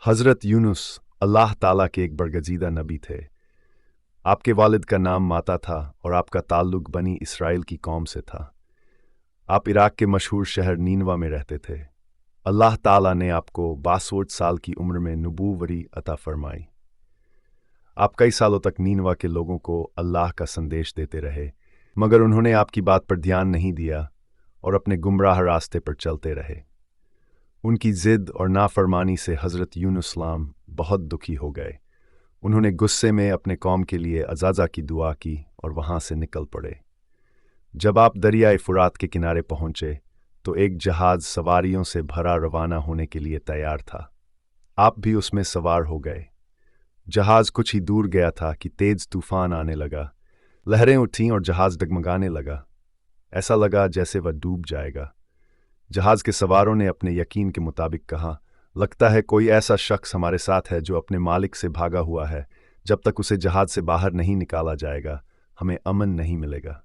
हज़रत यूनुस अल्लाह ताला के एक बरगज़ीदा नबी थे। आपके वालिद का नाम माता था और आपका ताल्लुक बनी इसराइल की कौम से था। आप इराक के मशहूर शहर नीनवा में रहते थे। अल्लाह ताला ने आपको 62 साल की उम्र में नबूवरी अता फरमाई। आप कई सालों तक नीनवा के लोगों को अल्लाह का संदेश देते रहे, मगर उन्होंने आपकी बात पर ध्यान नहीं दिया और अपने गुमराह रास्ते पर चलते रहे। उनकी ज़िद और नाफरमानी से हज़रत यूनुस सलाम बहुत दुखी हो गए। उन्होंने गुस्से में अपने कौम के लिए अज़ाज़ा की दुआ की और वहाँ से निकल पड़े। जब आप दरियाए फुरात के किनारे पहुँचे तो एक जहाज़ सवारियों से भरा रवाना होने के लिए तैयार था। आप भी उसमें सवार हो गए। जहाज़ कुछ ही दूर गया था कि तेज़ तूफान आने लगा। लहरें उठीं और जहाज़ डगमगाने लगा। ऐसा लगा जैसे वह डूब जाएगा। जहाज़ के सवारों ने अपने यकीन के मुताबिक कहा, लगता है कोई ऐसा शख्स हमारे साथ है जो अपने मालिक से भागा हुआ है। जब तक उसे जहाज़ से बाहर नहीं निकाला जाएगा, हमें अमन नहीं मिलेगा।